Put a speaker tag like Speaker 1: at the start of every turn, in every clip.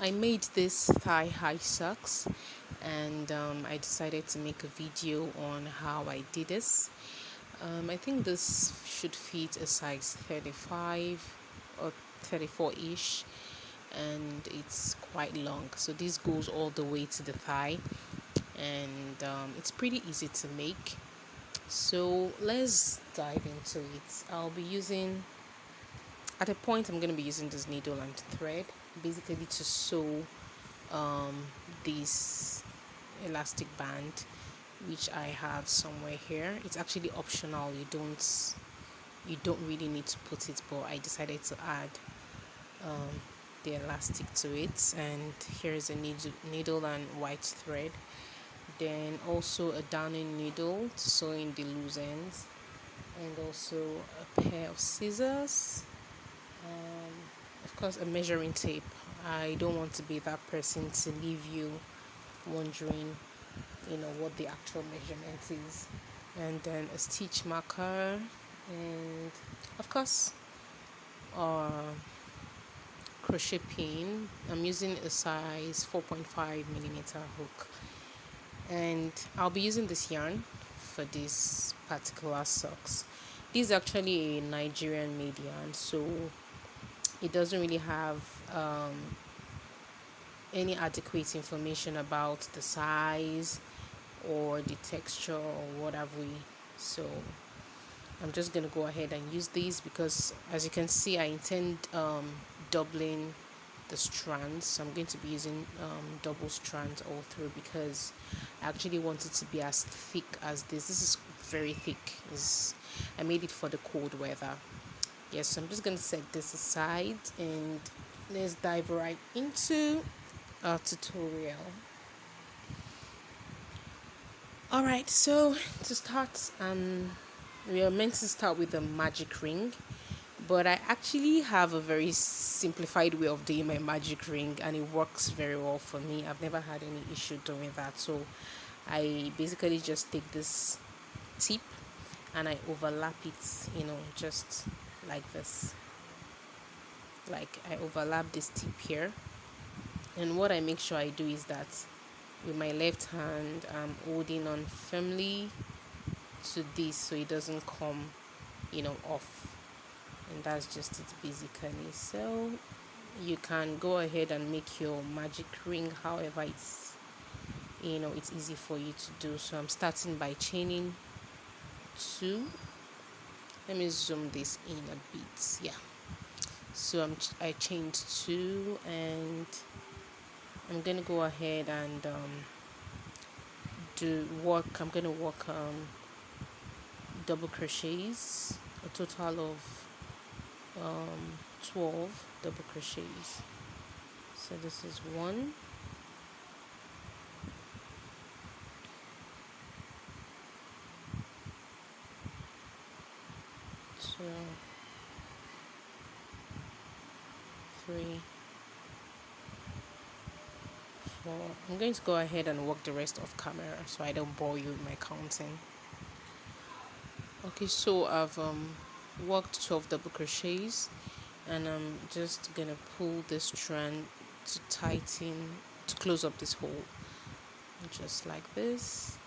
Speaker 1: I made this thigh high socks, and I decided to make a video on how I did this. I think this should fit a size 35 or 34-ish, and it's quite long, so this goes all the way to the thigh, and it's pretty easy to make. So let's dive into it. At a point I'm going to be using this needle and thread basically to sew this elastic band, which I have somewhere here. It's actually optional. You don't really need to put it, but I decided to add the elastic to it. And here's a needle and white thread, then also a darning needle to sew in the loose ends, and also a pair of scissors, of course a measuring tape. I don't want to be that person to leave you wondering what the actual measurement is, and then a stitch marker, and of course crochet pin. I'm using a size 4.5 millimeter hook, and I'll be using this yarn for this particular socks. This is actually a Nigerian made yarn, so it doesn't really have any adequate information about the size or the texture or what have we. So I'm just going to go ahead and use these because, as you can see, I intend doubling the strands. So I'm going to be using double strands all through because I actually want it to be as thick as this is very thick. I made it for the cold weather. Yes, so I'm just going to set this aside and let's dive right into our tutorial. Alright, so to start, we are meant to start with a magic ring, but I actually have a very simplified way of doing my magic ring, and it works very well for me. I've never had any issue doing that. So I basically just take this tip and I overlap it, just like this. Like I overlap this tip here, and what I make sure I do is that with my left hand I'm holding on firmly to this so it doesn't come off, and that's just it basically. So you can go ahead and make your magic ring however it's easy for you to do. So I'm starting by chaining 2. Let me zoom this in a bit. Yeah, so I chained 2, and I'm gonna go ahead and I'm gonna work double crochets, a total of 12 double crochets. So this is 1, 2, 3, 4. I'm going to go ahead and work the rest off camera so I don't bore you with my counting. Okay, so I've worked 12 double crochets, and I'm just gonna pull this strand to close up this hole, just like this,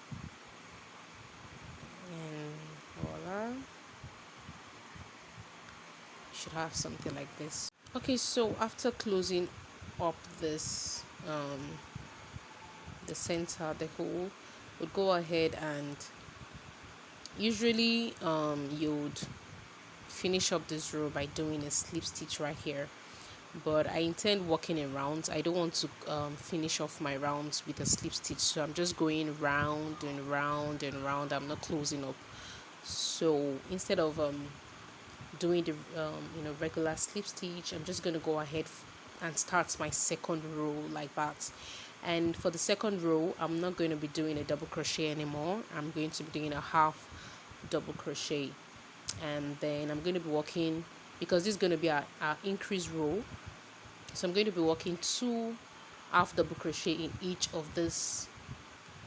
Speaker 1: and voila, you should have something like this. Okay, so after closing up this the center, the hole, would go ahead and usually you'd finish up this row by doing a slip stitch right here, but I intend working in rounds. I don't want to finish off my rounds with a slip stitch, so I'm just going round and round and round. I'm not closing up. So instead of doing the regular slip stitch, I'm just going to go ahead and start my second row like that. And for the second row, I'm not going to be doing a double crochet anymore. I'm going to be doing a half double crochet, and then I'm going to be working, because this is going to be our increase row, so I'm going to be working 2 half double crochet in each of this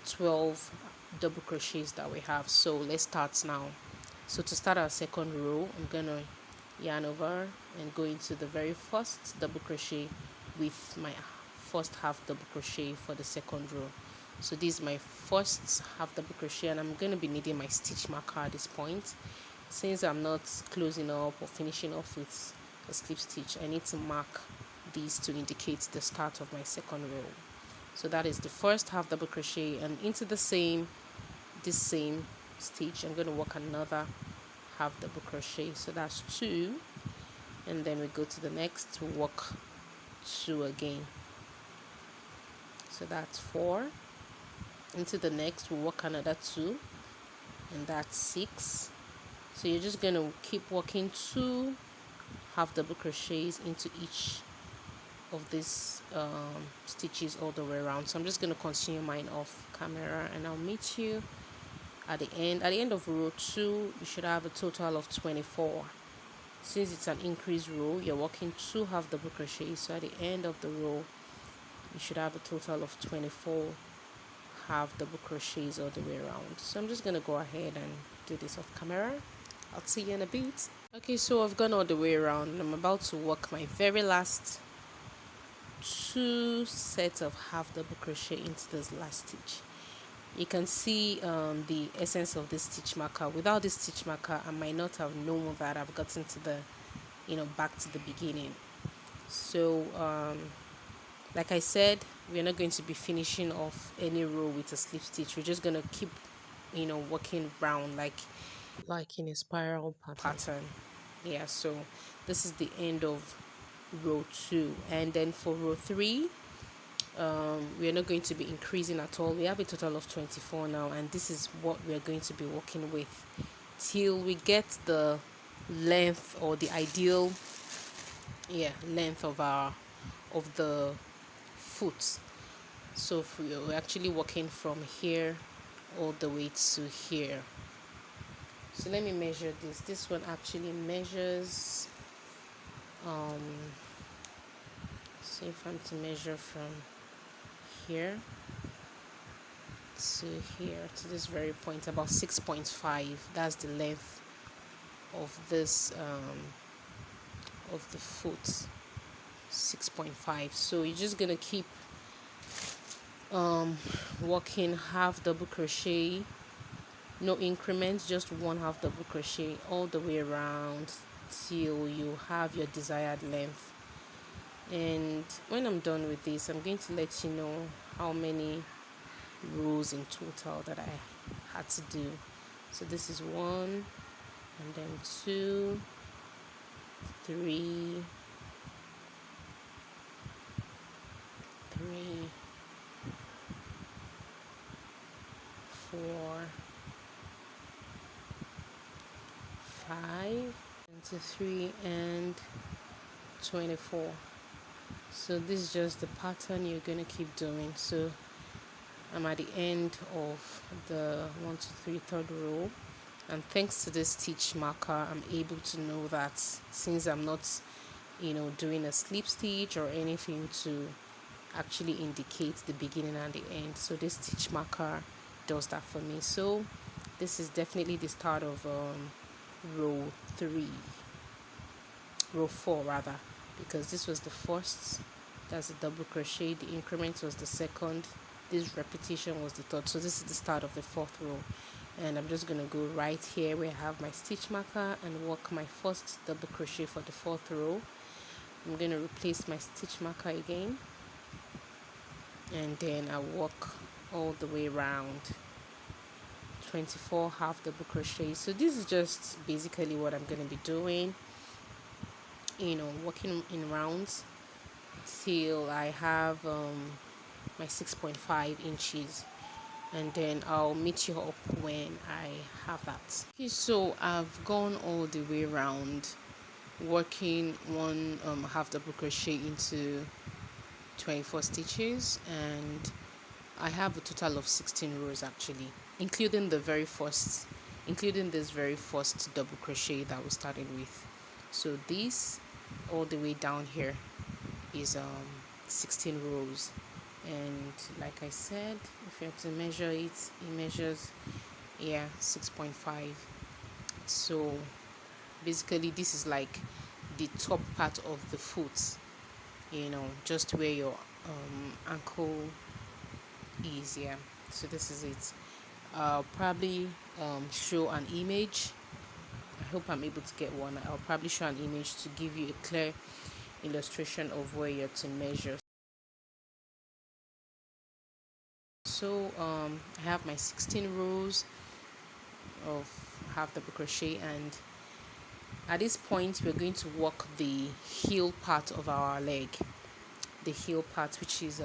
Speaker 1: 12 double crochets that we have. So let's start now. So to start our second row, I'm gonna yarn over and go into the very first double crochet with my first half double crochet for the second row. So this is my first half double crochet, and I'm going to be needing my stitch marker at this point. Since I'm not closing up or finishing off with a slip stitch, I need to mark these to indicate the start of my second row. So that is the first half double crochet, and into this same stitch I'm going to work another half double crochet. So that's 2, and then we go to the next to work 2 again. So that's 4. Into the next we'll work another 2, and that's 6. So you're just going to keep working 2 half double crochets into each of these stitches all the way around. So I'm just going to continue mine off camera, and I'll meet you at the end of row 2. You should have a total of 24. Since it's an increased row, you're working 2 half double crochets, so at the end of the row you should have a total of 24 half double crochets all the way around. So I'm just going to go ahead and do this off camera. I'll see you in a bit. Okay, so I've gone all the way around, and I'm about to work my very last 2 sets of half double crochet into this last stitch. You can see the essence of this stitch marker. Without this stitch marker, I might not have known that I've gotten to the back to the beginning. So like I said, we're not going to be finishing off any row with a slip stitch. We're just going to keep working round like in a spiral pattern. Yeah, so this is the end of row 2, and then for row 3 we are not going to be increasing at all. We have a total of 24 now, and this is what we are going to be working with till we get the length, or the ideal length of the foot. So we're actually working from here all the way to here. So let me measure this. This one actually measures see if I'm to measure from here to here, to this very point, about 6.5. That's the length of this of the foot, 6.5. So you're just gonna keep working half double crochet, no increments, just 1 half double crochet all the way around till you have your desired length. And when I'm done with this, I'm going to let you know how many rows in total that I had to do. So this is 1, and then 2, 3, 4, 5, 23, and 24. So this is just the pattern you're going to keep doing. So I'm at the end of the 1, 2, 3 3rd row, and thanks to this stitch marker I'm able to know that since I'm not doing a slip stitch or anything to actually indicate the beginning and the end, so this stitch marker does that for me. So this is definitely the start of row 4 rather, because this was the first, that's a double crochet, the increment was the second, this repetition was the third. So this is the start of the 4th row, and I'm just going to go right here where I have my stitch marker and work my first double crochet for the 4th row. I'm going to replace my stitch marker again, and then I work all the way around 24 half double crochet. So this is just basically what I'm going to be doing, working in rounds till I have my 6.5 inches, and then I'll meet you up when I have that. Okay, so I've gone all the way around working 1 half double crochet into 24 stitches, and I have a total of 16 rows actually, including this very first double crochet that we started with. So this all the way down here is 16 rows, and like I said, if you have to measure it, measures 6.5. So basically this is like the top part of the foot, just where your ankle easier. So this is it. I'll probably show an image. I hope I'm able to get one. I'll probably show an image to give you a clear illustration of where you're to measure. So I have my 16 rows of half double crochet, and at this point we're going to work the heel part of our leg, the heel part, which is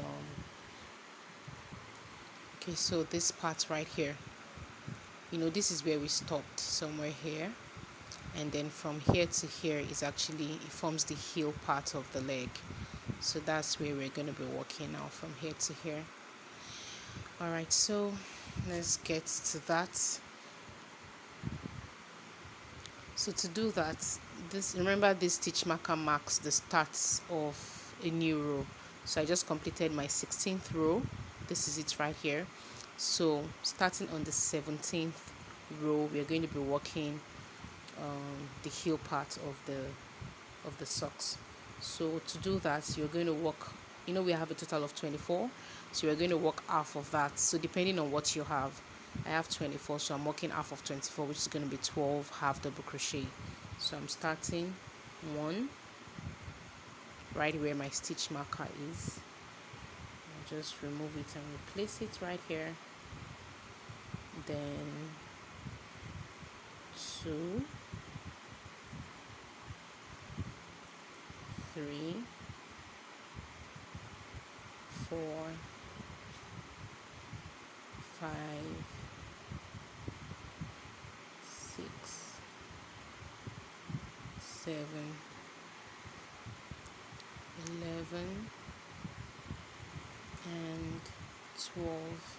Speaker 1: okay, so this part right here, this is where we stopped, somewhere here, and then from here to here is actually, it forms the heel part of the leg. So that's where we're going to be working now, from here to here. All right, so let's get to that. So to do that, remember this stitch marker marks the starts of a new row. So I just completed my 16th row. This is it right here. So starting on the 17th row, we're going to be working the heel part of the socks. So to do that, you're going to work, we have a total of 24, so we're going to work half of that. So depending on what you have, I have 24, so I'm working half of 24, which is going to be 12 half double crochet. So I'm starting 1 right where my stitch marker is. I'll just remove it and replace it right here. Then 2, 3, 4, 5, 6, 7, 11, and 12.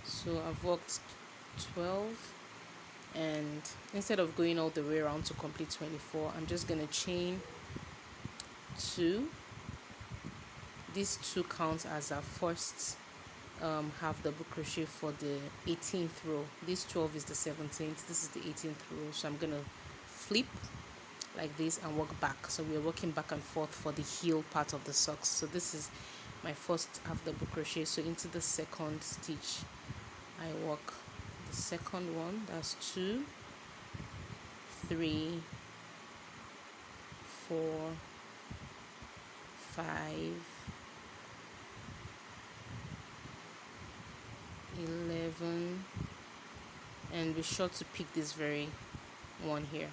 Speaker 1: So I've worked 12, and instead of going all the way around to complete 24, I'm just going to chain 2. These 2 counts as our first half double crochet for the 18th row. This 12 is the 17th, this is the 18th row. So I'm going to flip like this and work back. So we're working back and forth for the heel part of the socks. So this is my first half double crochet. So into the second stitch, I work the second one. That's 2, 3, 4, 5, 11, and be sure to pick this very one here.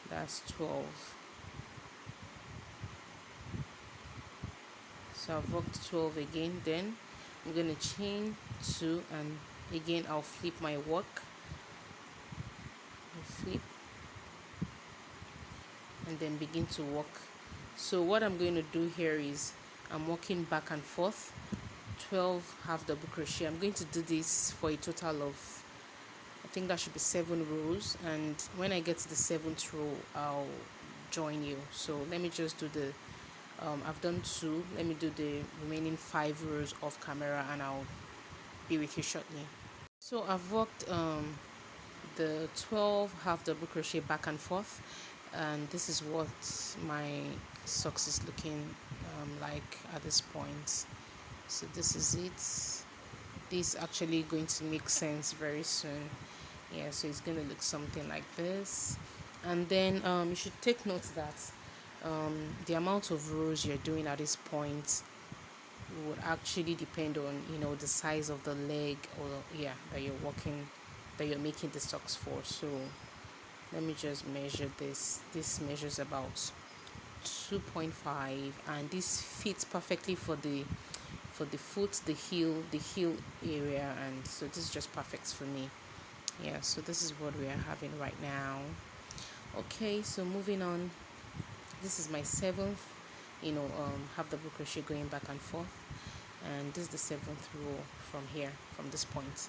Speaker 1: That's 12. So I've worked 12 again. Then I'm going to chain 2, and again I'll flip my work. I'll flip and then begin to work. So what I'm going to do here is I'm working back and forth 12 half double crochet. I'm going to do this for a total of, I think that should be 7 rows, and when I get to the 7th row I'll join you. So let me just do the I've done 2. Let me do the remaining 5 rows off camera, and I'll be with you shortly. So I've worked the 12 half double crochet back and forth, and this is what my socks is looking like at this point. So this is it. This actually going to make sense very soon. Yeah, so it's going to look something like this. And then you should take note that the amount of rows you're doing at this point would actually depend on the size of the leg, or that you're working, that you're making the socks for. So let me just measure this. This measures about 2.5, and this fits perfectly for the foot, the heel area, and so this is just perfect for me. Yeah, so this is what we are having right now. Okay, so moving on, this is my 7th half double crochet going back and forth, and this is the 7th row from here, from this point.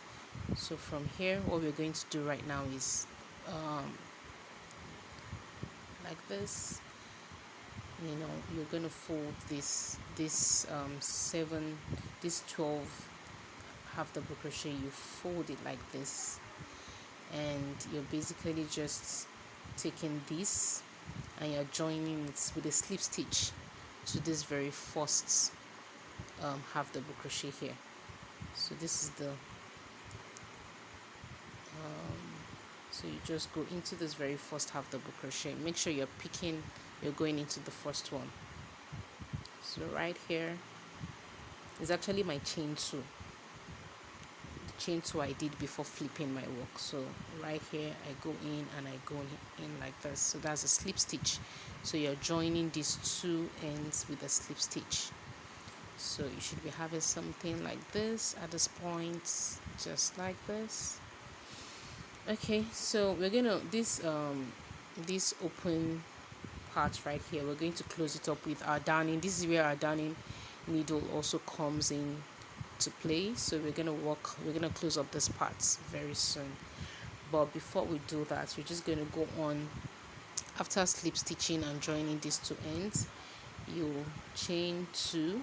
Speaker 1: So from here, what we're going to do right now is like this. You're going to fold this 12 half double crochet. You fold it like this, and you're basically just taking this and you're joining it with a slip stitch to this very first half double crochet here. So this is the so you just go into this very first half double crochet. Make sure you're going into the first one. So right here is actually my chain 2, the chain 2 I did before flipping my work. So right here I go in and I go in like this. So that's a slip stitch. So you're joining these 2 ends with a slip stitch. So you should be having something like this at this point, just like this. Okay, so we're gonna this open part right here, we're going to close it up with our darning. This is where our darning needle also comes in to play. So we're gonna close up this part very soon. But before we do that, we're just going to go on. After slip stitching and joining these 2 ends, you chain 2,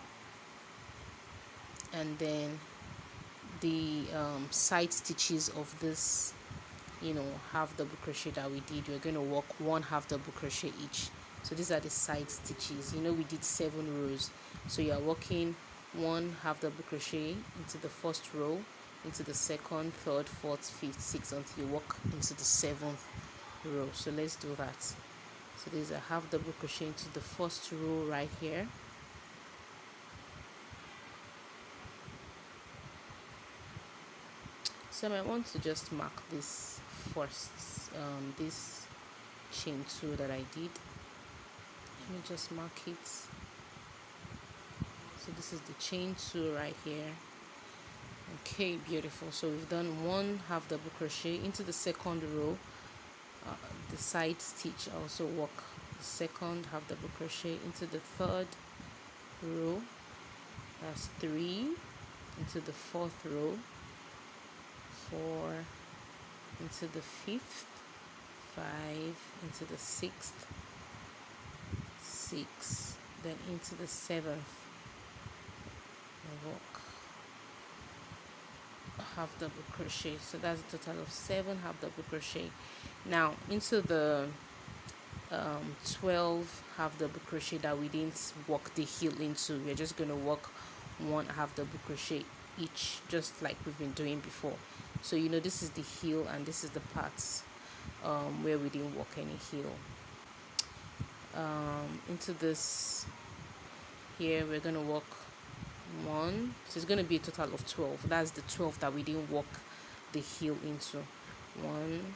Speaker 1: and then the side stitches of this half double crochet that we did, we're going to work 1 half double crochet each. So these are the side stitches. We did 7 rows, so you are working 1 half double crochet into the first row, into the second, third, fourth, fifth, sixth, until you work into the 7th row. So let's do that. So there's a half double crochet into the first row right here. So I want to just mark this first, this chain 2 that I did. Let me just mark it. So this is the chain 2 right here. Okay, beautiful. So we've done 1 half double crochet into the second row. The side stitch, also work the second half double crochet into the third row. That's 3 into the 4th row. 4 into the 5th, 5 into the 6th, 6, then into the 7th. Work half double crochet. So that's a total of 7 half double crochet. Now into the 12 half double crochet that we didn't work the heel into, we're just going to work 1 half double crochet each, just like we've been doing before. So this is the heel, and this is the parts where we didn't work any heel. Into this here, we're going to work 1, so it's going to be a total of 12. That's the 12 that we didn't work the heel into. 1,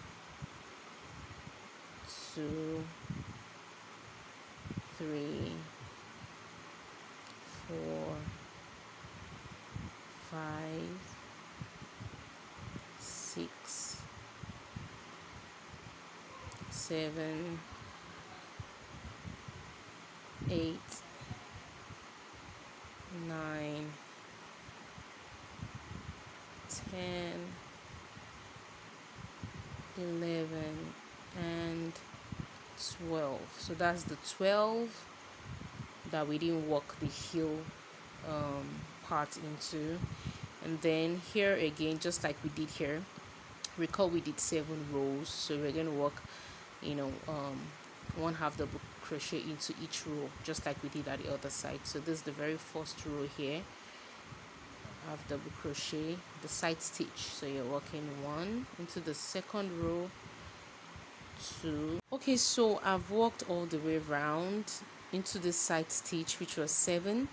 Speaker 1: 2, 3, 4, 5, 6, 7, 8, 9, 10, 11, and 12. So that's the 12 that we didn't work the heel part into. And then here again, just like we did here, recall we did 7 rows, so we're going to work 1 half double crochet into each row, just like we did at the other side. So this is the very first row here, half double crochet, the side stitch. So you're working 1 into the second row, 2. Okay, so I've worked all the way around into the side stitch, which was 7,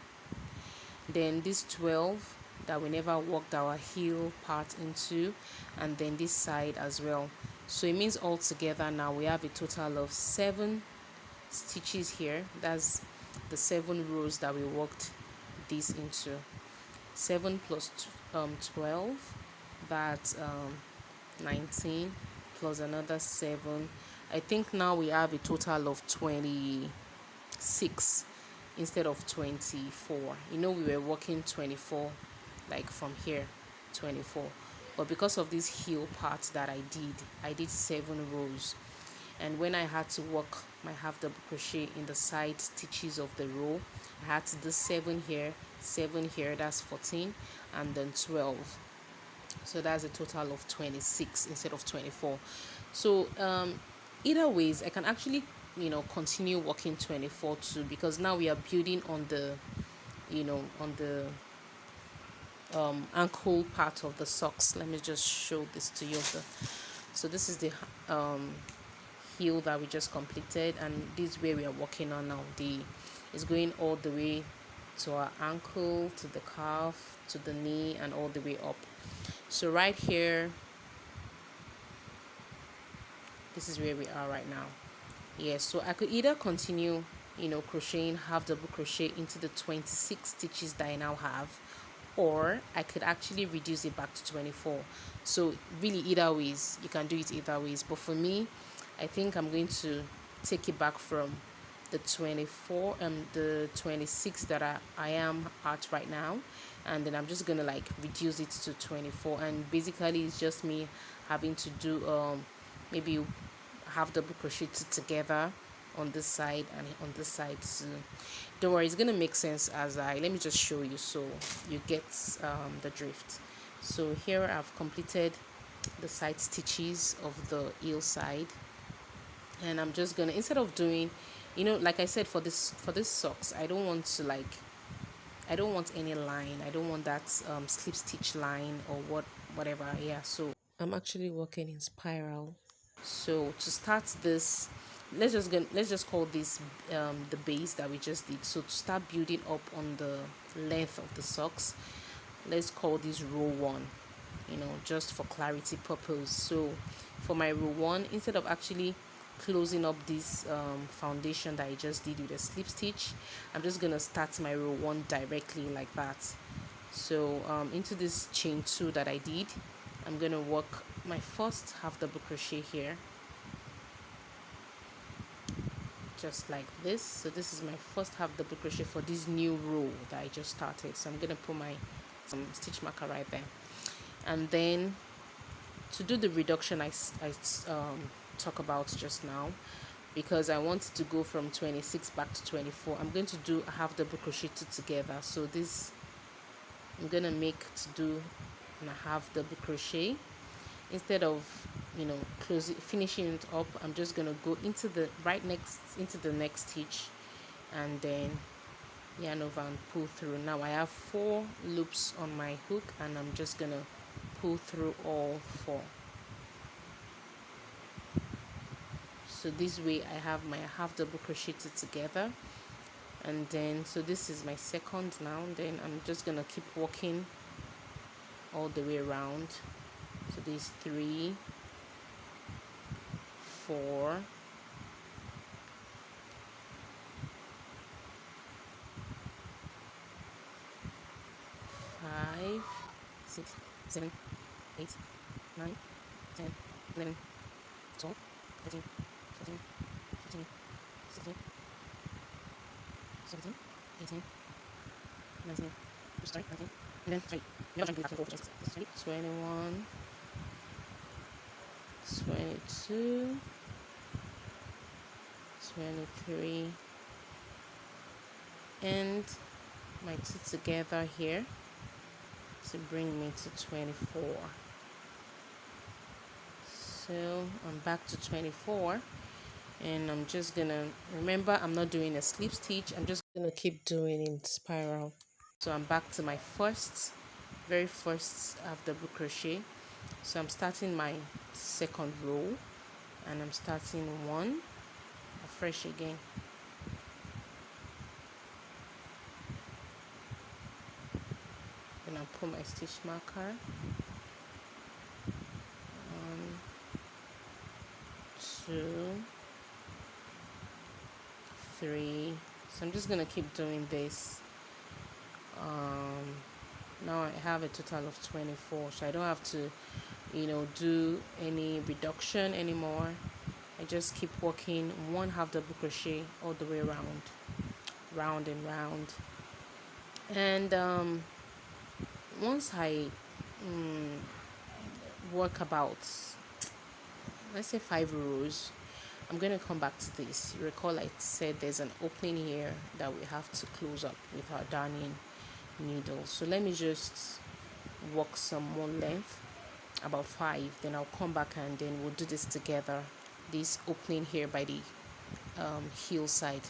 Speaker 1: then this 12 that we never worked our heel part into, and then this side as well. So it means all together now we have a total of 7 stitches here. That's the 7 rows that we worked this into. 7 plus 12, that's 19, plus another 7. I think now we have a total of 26 instead of 24. We were working 24, like from here, 24. But because of this heel part that I did 7 rows. And when I had to work my half double crochet in the side stitches of the row, I had to do 7 here, 7 here, that's 14, and then 12. So that's a total of 26 instead of 24. So either ways, I can actually continue working 24 too, because now we are building on the on the ankle part of the socks. Let me just show this to you. So this is the um, heel that we just completed, and this is where we are working on now. The is going all the way to our ankle, to the calf, to the knee, and all the way up. So right here, this is where we are right now. Yes, so I could either continue, crocheting half double crochet into the 26 stitches that I now have, or I could actually reduce it back to 24. So really, either ways, you can do it either ways. But for me, I think I'm going to take it back from the 24 the 26 that I am at right now, and then I'm just gonna like reduce it to 24. And basically it's just me having to do maybe half double crochet together on this side and on this side too. Don't worry, it's gonna make sense as let me just show you so you get the drift. So here I've completed the side stitches of the heel side, and I'm just gonna, instead of doing, like I said, for this socks, I don't want to I don't want any line. I don't want that slip stitch line or whatever. Yeah, so I'm actually working in spiral. So to start this, let's just call this the base that we just did. So to start building up on the length of the socks, let's call this row 1, just for clarity purpose. So for my row 1, instead of actually closing up this foundation that I just did with a slip stitch, I'm just gonna start my row 1 directly like that. So into this chain 2 that I did, I'm gonna work my first half double crochet here, just like this. So this is my first half double crochet for this new row that I just started. So I'm gonna put my stitch marker right there, and then to do the reduction I talk about just now, because I wanted to go from 26 back to 24, I'm going to do a half double crochet together. So this I'm gonna make to do a half double crochet. Instead of finishing it up, I'm just gonna go into the next stitch, and then yarn over and pull through. Now I have 4 loops on my hook, and I'm just gonna pull through all 4. So this way I have my half double crocheted together, and then so this is my second now. Then I'm just gonna keep working all the way around. So these 3, 4, 5, 6, 7, 8, 9, 10, 11, 12, 13, 14, 15, 16, 17, 18, 19, sorry, 19, and then 3. 21, 22, 23, and my 2 together here to bring me to 24. So I'm back to 24, and I'm just gonna, remember, I'm not doing a slip stitch, I'm just gonna keep doing in spiral. So I'm back to my very first half double crochet. So I'm starting my second row, and I'm starting 1 afresh again. Then I'll put my stitch marker. 1, 2, 3. So I'm just gonna keep doing this. Now I have a total of 24, so I don't have to do any reduction anymore. I just keep working 1 half double crochet all the way around, round and round. And once I work about, let's say 5 rows, I'm going to come back to this. You recall I said there's an opening here that we have to close up with our darning needle. So let me just work some more length, about 5, then I'll come back and then we'll do this together. This opening here by the heel side,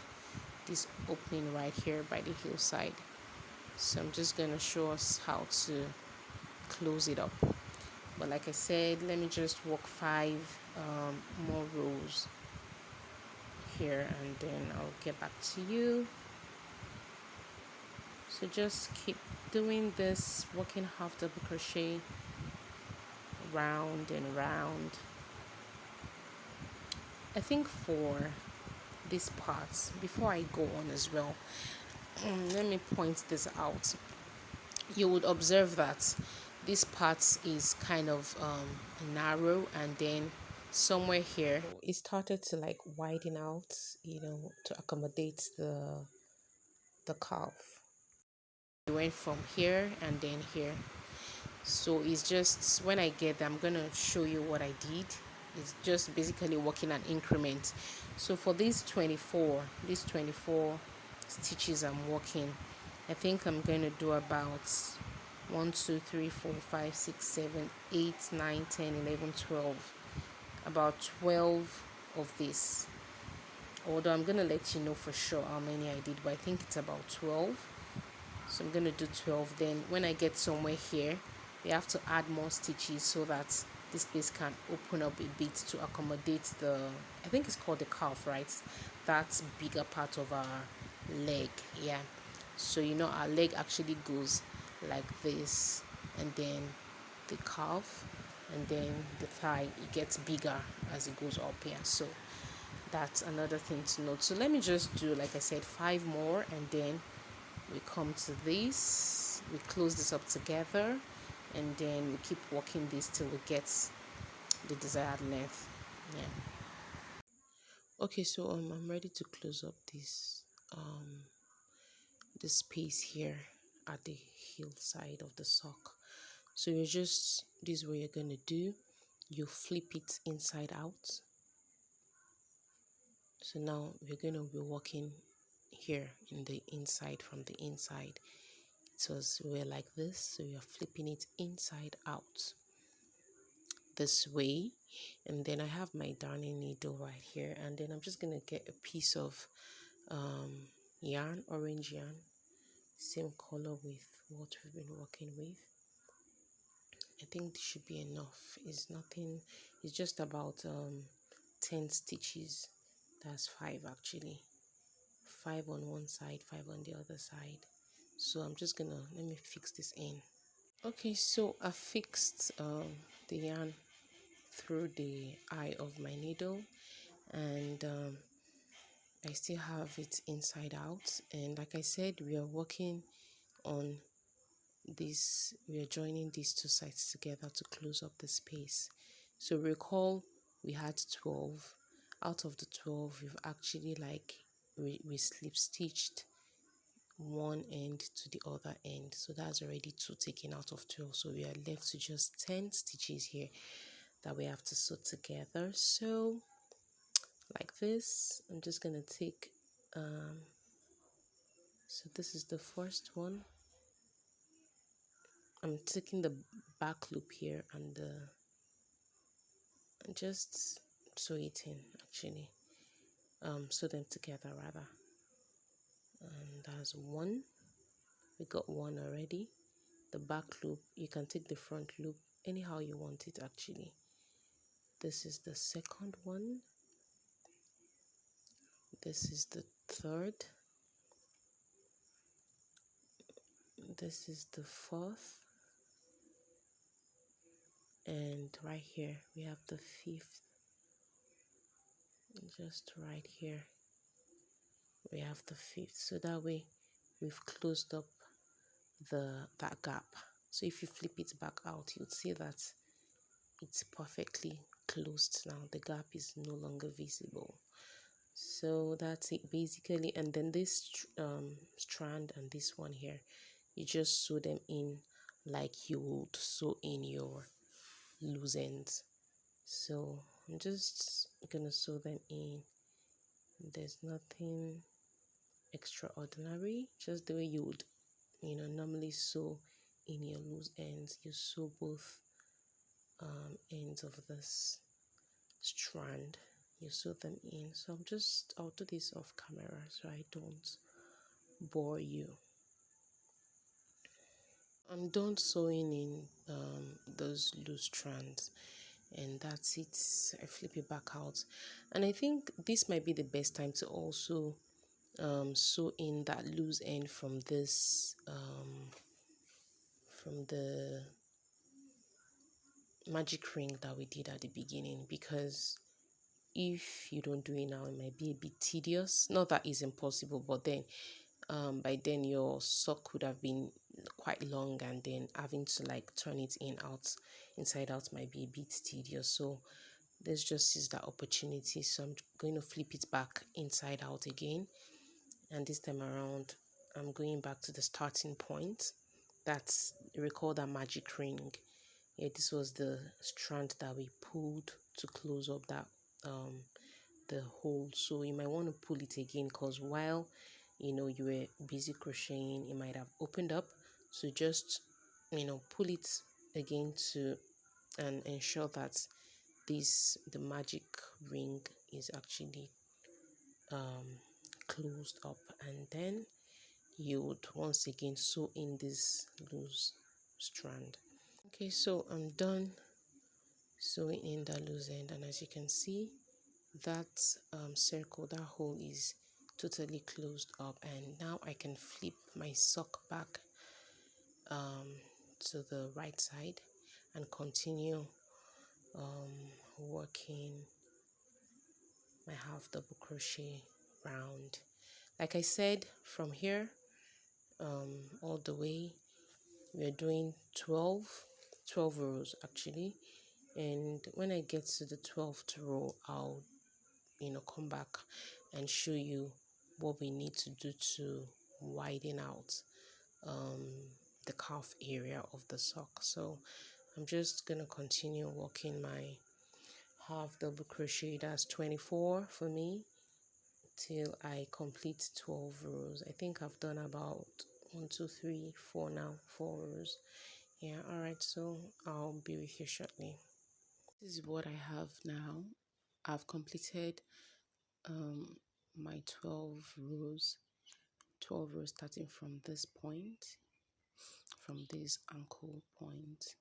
Speaker 1: this opening right here by the heel side. So I'm just going to show us how to close it up. But like I said, let me just work 5 more rows here, and then I'll get back to you. So just keep doing this, working half double crochet round and round. I think for this part, before I go on as well, let me point this out. You would observe that this part is kind of narrow, and then somewhere here it started to like widen out, to accommodate the calf. We went from here and then here. So it's just when I get there, I'm gonna show you what I did. It's just basically working an increment. So for these 24 stitches I'm working, I think I'm going to do about 1 2 3 4 5 6 7 8 9 10 11 12, about 12 of this. Although I'm going to let you know for sure how many I did, but I think it's about 12. So I'm going to do 12. Then when I get somewhere here, we have to add more stitches so that this place can open up a bit to accommodate I think it's called the calf, right? That's bigger part of our leg. Yeah, so our leg actually goes like this, and then the calf, and then the thigh, it gets bigger as it goes up here. So that's another thing to note. So let me just do, like I said, 5 more, and then we come to this, we close this up together, and then we keep working this till we get the desired length. Yeah. Okay, so I'm ready to close up this space here at the heel side of the sock. So this is what you're gonna do. You flip it inside out. So now we're gonna be working here in the inside, from the inside. We're like this, so you're flipping it inside out this way. And then I have my darning needle right here, and then I'm just gonna get a piece of yarn, orange yarn, same color with what we've been working with. I think this should be enough. It's nothing, it's just about 10 stitches. That's 5 actually, 5 on one side, 5 on the other side. So I'm just gonna, let me fix this in. Okay, so I fixed the yarn through the eye of my needle, and I still have it inside out. And like I said, we are working on this, we are joining these two sides together to close up the space. So recall we had 12. Out of the 12, we've actually we slip stitched one end to the other end, so that's already 2 taken out of 12. So we are left to just 10 stitches here that we have to sew together. So like this, I'm just gonna take so this is the first one. I'm taking the back loop here and just sew it in, actually sew them together rather. And that's one. We got one already. The back loop, you can take the front loop anyhow you want it actually. This is the second one. This is the third. This is the fourth. And right here we have the fifth. Just right here we have the fifth. So that way we've closed up that gap. So if you flip it back out, you'll see that it's perfectly closed now. The gap is no longer visible. So that's it basically. And then this strand and this one here, you just sew them in like you would sew in your loose ends. So I'm just gonna sew them in. There's nothing extraordinary, just the way you would normally sew in your loose ends. You sew both ends of this strand, you sew them in. So I'll do this off camera so I don't bore you. I'm done sewing in those loose strands, and that's it. I flip it back out, and I think this might be the best time to also sew in that loose end from this from the magic ring that we did at the beginning, because if you don't do it now, it might be a bit tedious. Not that it's impossible, but then by then your sock could have been quite long, and then having to like turn it inside out might be a bit tedious. So let's just use that opportunity. So I'm going to flip it back inside out again, and this time around I'm going back to the starting point. That's, recall that magic ring. Yeah, this was the strand that we pulled to close up that the hole. So you might want to pull it again, because while you were busy crocheting, it might have opened up. So just pull it again to and ensure that the magic ring is actually closed up, and then you would once again sew in this loose strand. Okay, so I'm done sewing in that loose end, and as you can see, that circle, that hole is totally closed up, and now I can flip my sock back to the right side and continue working my half double crochet round. Like I said, from here all the way, we're doing 12 rows actually, and when I get to the 12th row, I'll come back and show you what we need to do to widen out the calf area of the sock. So I'm just gonna continue working my half double crochet. That's 24 for me, till I complete 12 rows. I think I've done about 1 2 3 4 now, 4 rows. Yeah, all right, so I'll be with you shortly. This is what I have now. I've completed my 12 rows starting from this point, from this ankle point.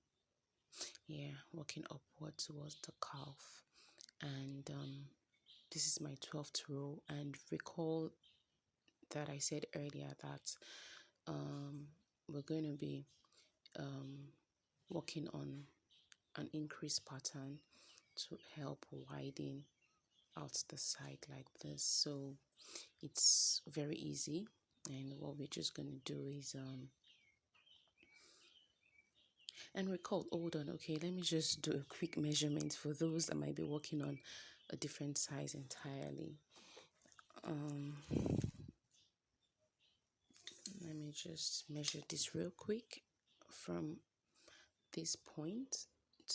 Speaker 1: Yeah, working upward towards the calf, and this is my 12th row. And recall that I said earlier that we're going to be working on an increase pattern to help widen out the side like this. So it's very easy, and what we're just going to do is and recall, hold on, okay, let me just do a quick measurement for those that might be working on a different size entirely. Let me just measure this real quick. From this point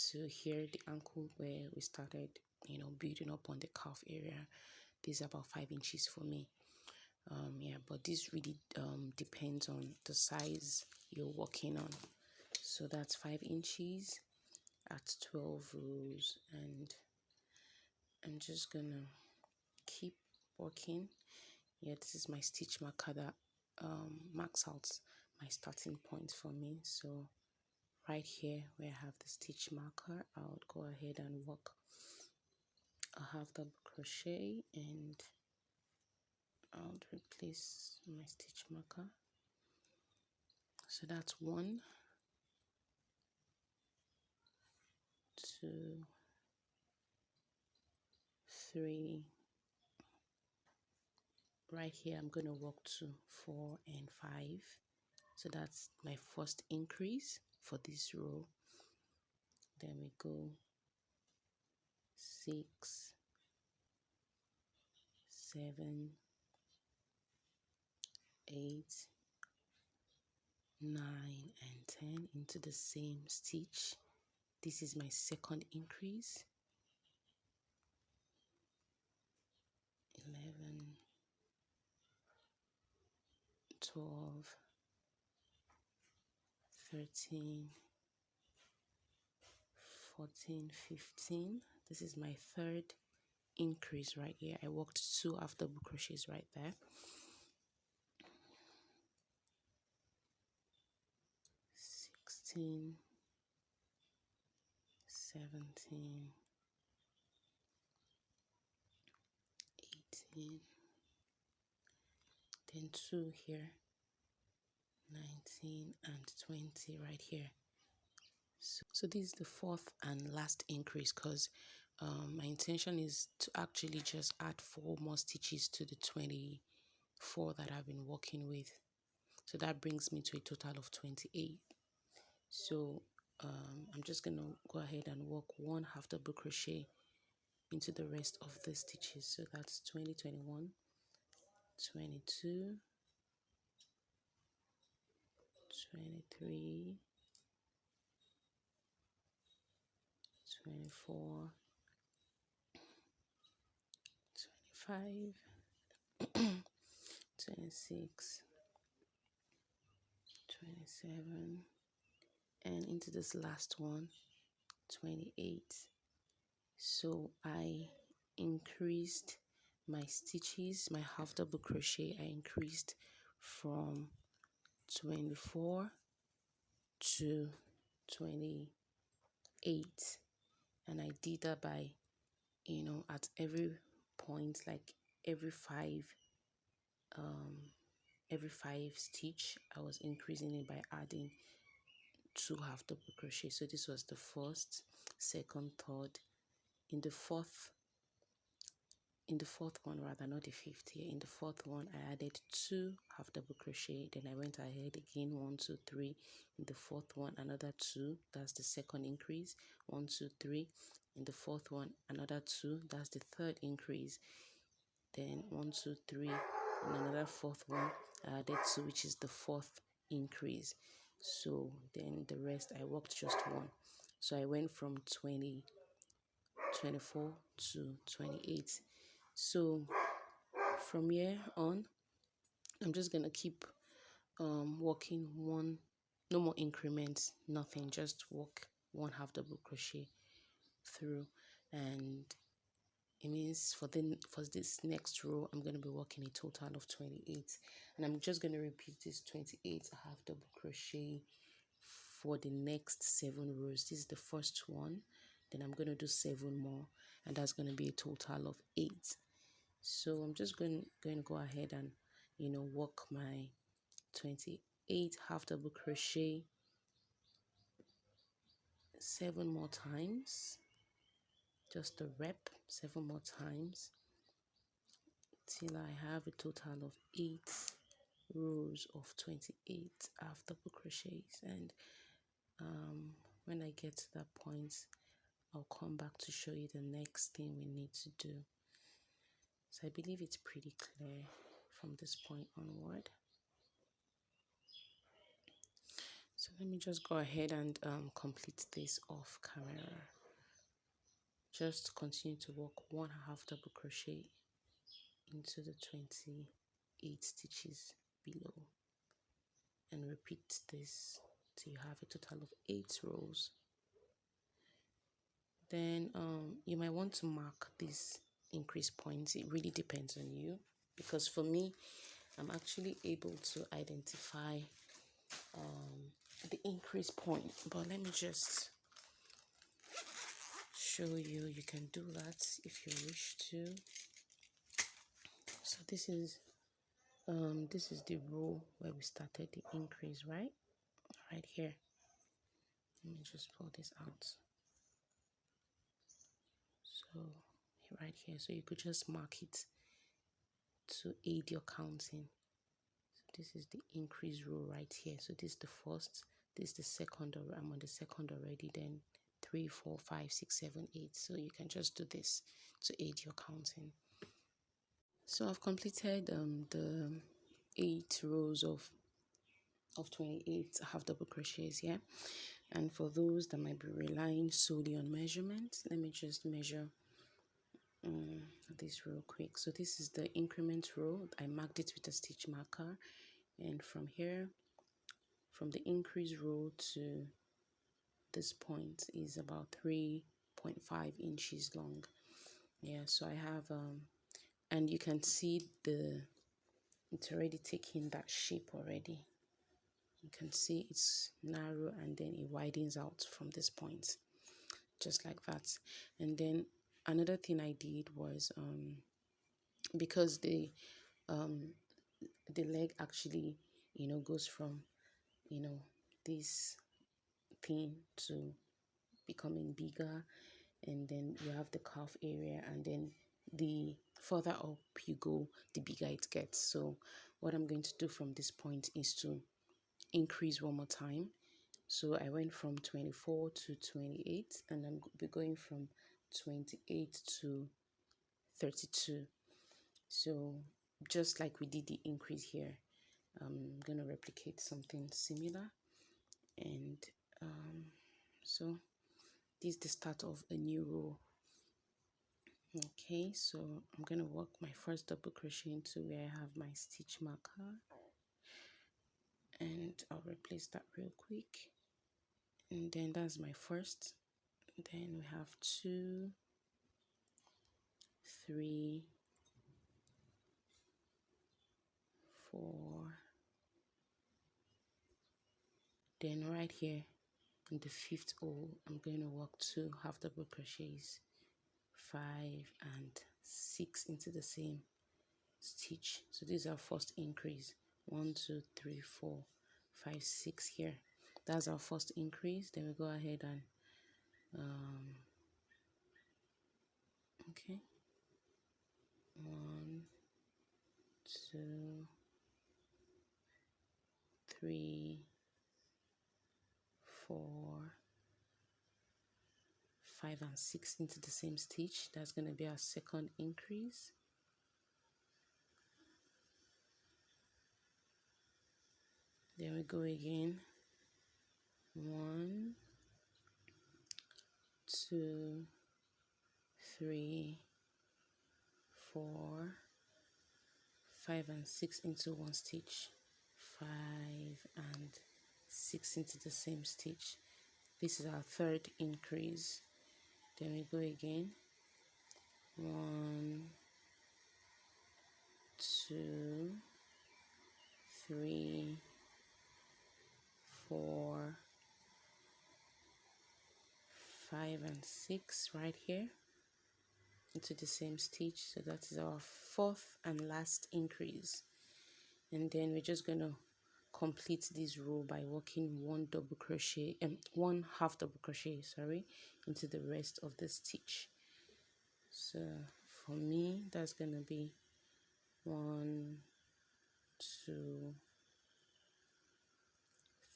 Speaker 1: to here, the ankle where we started building up on the calf area, this is about 5 inches for me. Yeah, but this really depends on the size you're working on. So that's 5 inches at 12 rows, and I'm just gonna keep working. Yeah, this is my stitch marker that marks out my starting point for me. So right here where I have the stitch marker, I would go ahead and work a half double crochet, and I would replace my stitch marker. So that's 1 2 3. Right here I'm going to work to 4 and 5. So that's my first increase for this row. Then we go 6 7 8 9 and 10 into the same stitch. This is my second increase. 11 12 13 14 15. This is my third increase right here. I worked 2 half double crochets right there. 6 16, 17, 18, then 2 here, 19 and 20 right here. So this is the fourth and last increase, because my intention is to actually just add 4 more stitches to the 24 that I've been working with. So that brings me to a total of 28. So I'm just going to go ahead and work 1 half double crochet into the rest of the stitches. So that's 20, 21, 22, 23, 24, 25, 26, 27, and into this last one, 28. So I increased my stitches, my half double crochet, I increased from 24 to 28, and I did that by, at every point, like every five stitch, I was increasing it by adding 2 half double crochet. So this was the first, second, third. In the fourth one, rather, not the fifth here, in the fourth one I added 2 half double crochet. Then I went ahead again, 1, 2, 3. In the fourth one, another 2, that's the second increase, 1, 2, 3. In the fourth one, another 2, that's the third increase. Then 1, 2, 3, and another fourth one, I added 2, which is the fourth increase. So then the rest I worked just 1. So I went from 20, 24 to 28. So from here on, I'm just gonna keep working 1, no more increments, nothing, just work 1 half double crochet through. And it means for this next row, I'm going to be working a total of 28, and I'm just going to repeat this 28 half double crochet for the next 7 rows. This is the first one, then I'm going to do 7 more, and that's going to be a total of 8. So I'm just going to go ahead and work my 28 half double crochet 7 more times, just a rep, 7 more times, till I have a total of 8 rows of 28 half double crochets. And when I get to that point, I'll come back to show you the next thing we need to do. So I believe it's pretty clear from this point onward. So let me just go ahead and complete this off camera. Just continue to work 1 half double crochet into the 28 stitches below, and repeat this till you have a total of 8 rows. Then you might want to mark these increase points. It really depends on you, because for me, I'm actually able to identify the increase point. But let me just show you. You can do that if you wish to. So this is the row where we started the increase, right here. Let me just pull this out. So right here, so you could just mark it to aid your counting. So this is the increase row right here. So this is the first, this is the second, or I'm on the second already, then 3, 4, 5, 6, 7, 8. So you can just do this to aid your counting. So I've completed the 8 rows of 28 half double crochets here. And for those that might be relying solely on measurement, let me just measure this real quick. So this is the increment row. I marked it with a stitch marker, and from here, from the increase row to this point is about 3.5 inches long. Yeah, so I have and you can see it's already taking that shape already. You can see it's narrow and then it widens out from this point, just like that. And then another thing I did was because the leg actually, goes from, this thing to becoming bigger, and then you have the calf area, and then the further up you go, the bigger it gets. So what I'm going to do from this point is to increase one more time. So I went from 24 to 28, and I'm be going from 28 to 32. So just like we did the increase here, I'm going to replicate something similar. And so this is the start of a new row. Okay, so I'm going to work my first double crochet into where I have my stitch marker, and I'll replace that real quick. And then that's my first. Then we have 2, 3, 4. Then right here in the 5th hole, I'm going to work 2 half double crochets, 5 and 6 into the same stitch. So this is our first increase. 1, 2, 3, 4, 5, 6 here. That's our first increase. Then we go ahead and okay, 1, 2, 3, 4, 5 and 6 into the same stitch. That's going to be our second increase. Then we go again. 1, 2, 3, 4, 5 and 6 into one stitch, 5 and 6 into the same stitch. This is our third increase. Then we go again. 1, 2, 3, 4, 5 and 6 right here into the same stitch. So that is our fourth and last increase. And then we're just going to complete this row by working one double crochet and one half double crochet, sorry, into the rest of the stitch. So for me, that's going to be 1, 2,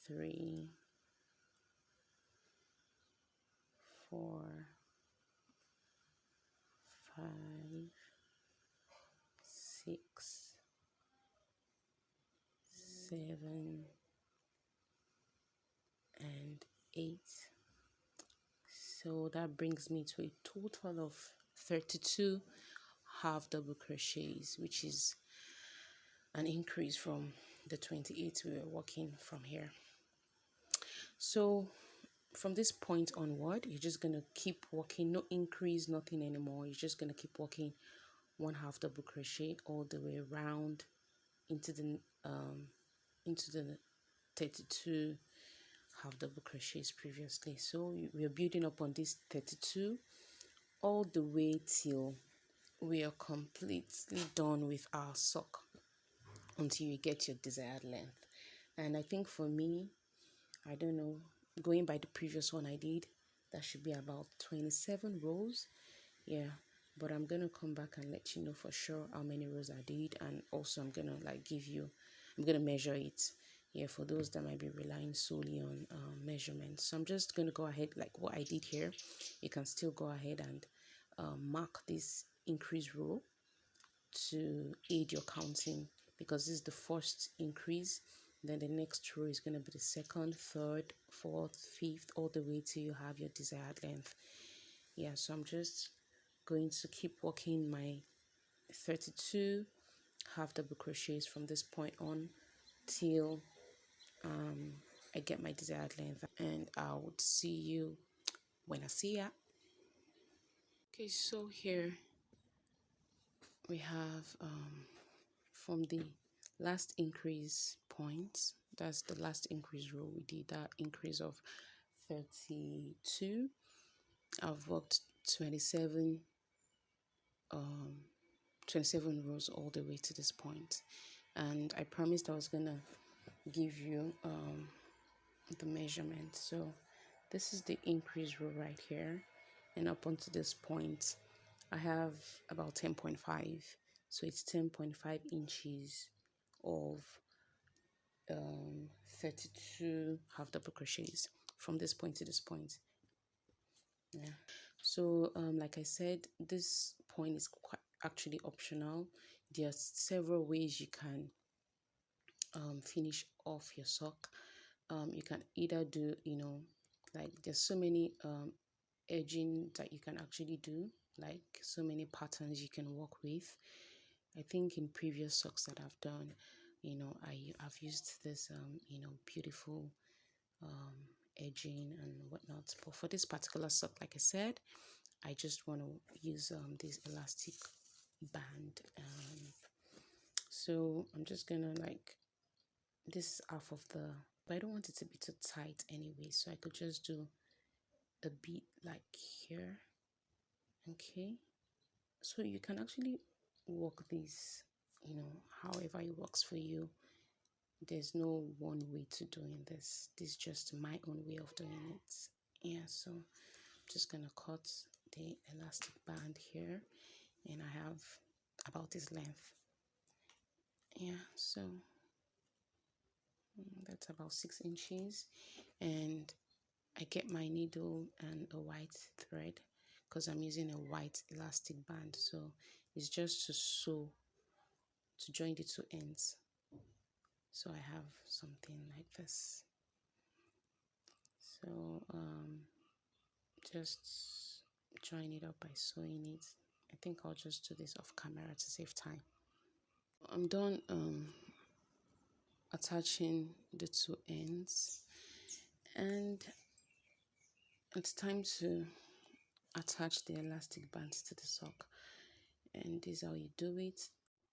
Speaker 1: 3, 4, 5, 6, 7, and 8. So that brings me to a total of 32 half double crochets, which is an increase from the 28 we were working from here. So from this point onward, you're just going to keep working, no increase, nothing anymore. You're just going to keep working one half double crochet all the way around into the 32 half double crochets previously. So we're building up on this 32 all the way till we are completely done with our sock, until you get your desired length. And I think for me, I don't know, going by the previous one I did, that should be about 27 rows. Yeah, but I'm gonna come back and let you know for sure how many rows I did, and also I'm gonna I'm gonna measure it. Yeah, for those that might be relying solely on measurements. So I'm just gonna go ahead like what I did here. You can still go ahead and mark this increase row to aid your counting, because this is the first increase. Then the next row is going to be the second, third, fourth, fifth, all the way till you have your desired length. Yeah, so I'm just going to keep working my 32 half double crochets from this point on till I get my desired length, and I would see you when I see ya. Okay, so here we have from the last increase point. That's the last increase row we did, that increase of 32. I've worked 27 rows all the way to this point, and I promised I was gonna give you the measurement. So this is the increase row right here, and up until this point I have about 10.5, so it's 10.5 inches of 32 half double crochets from this point to this point. Yeah, so like I said, this point is quite actually optional. There are several ways you can finish off your sock. You can either do, like there's so many edging that you can actually do, like so many patterns you can work with. I think in previous socks that I've done, I've used this beautiful edging and whatnot, but for this particular sock, like I said, I just want to use this elastic band. So I'm just gonna, like, this is half of the, but I don't want it to be too tight anyway, so I could just do a bit like here. Okay, so you can actually work this however it works for you. There's no one way to doing this. This is just my own way of doing it. Yeah, so I'm just gonna cut the elastic band here, and I have about this length. Yeah, so that's about 6 inches, and I get my needle and a white thread because I'm using a white elastic band. So it's just to sew, to join the two ends. So I have something like this. So just join it up by sewing it. I think I'll just do this off camera to save time. I'm done attaching the two ends, and it's time to attach the elastic bands to the sock, and this is how you do it.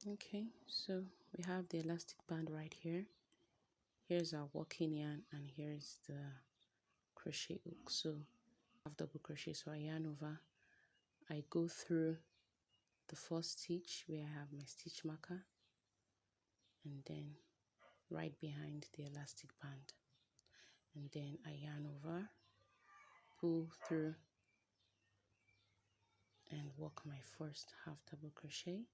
Speaker 1: Okay, so we have the elastic band right here. Here's our working yarn, and here's the crochet hook. So I have double crochet, so I yarn over, I go through the first stitch where I have my stitch marker, and then right behind the elastic band, and then I yarn over, pull through, and work my first half double crochet.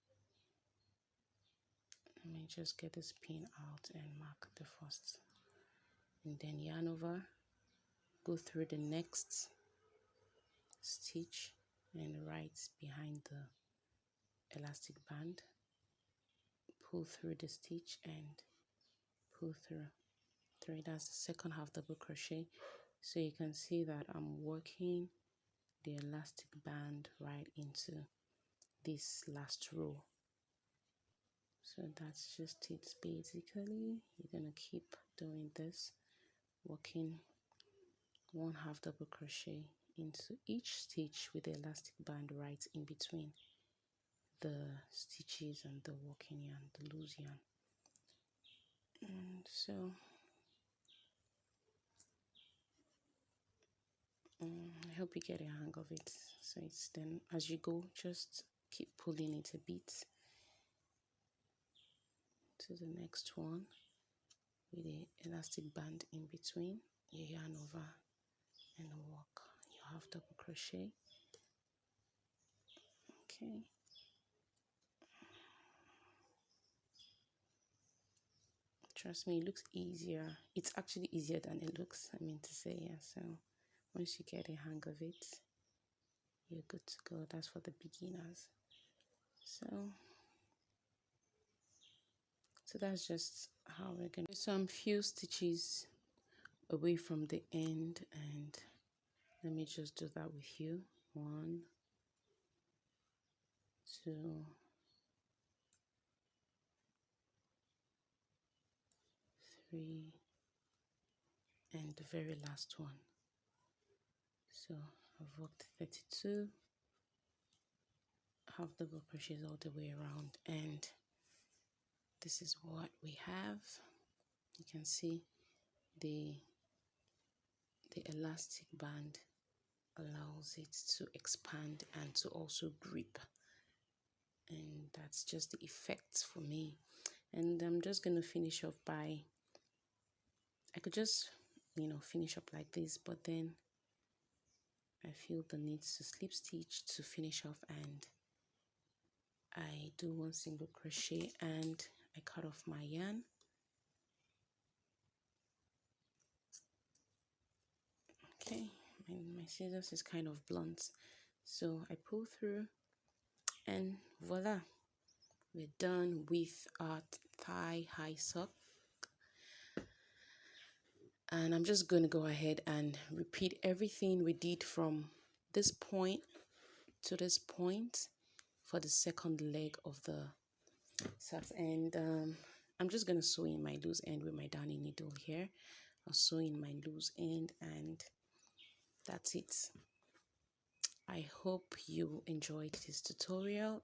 Speaker 1: Let me just get this pin out and mark the first, and then yarn over, go through the next stitch, and right behind the elastic band, pull through the stitch and pull through. That's the second half double crochet. So you can see that I'm working the elastic band right into this last row. So that's just it. Basically, you're gonna keep doing this, working one half double crochet into each stitch with the elastic band right in between the stitches and the working yarn, the loose yarn. And so I hope you get a hang of it. So it's then, as you go, just keep pulling it a bit to the next one with the elastic band in between. You yarn over and work your half double crochet. Okay, trust me, it looks easier. It's actually easier than it looks, I mean to say. Yeah, so once you get a hang of it, you're good to go. That's for the beginners. So that's just how we're gonna do some few stitches away from the end, and let me just do that with you. 1, 2, 3, and the very last one. So I've worked 32 half double crochets all the way around, and this is what we have. You can see the elastic band allows it to expand and to also grip, and that's just the effect for me. And I'm just going to finish off by, I could just finish up like this, but then I feel the need to slip stitch to finish off, and I do one single crochet and I cut off my yarn. Okay, my scissors is kind of blunt, so I pull through and voila, we're done with our thigh high sock. And I'm just going to go ahead and repeat everything we did from this point to this point for the second leg of the sock. And I'm just going to sew in my loose end with my darning needle here. I'll sew in my loose end, and that's it. I hope you enjoyed this tutorial,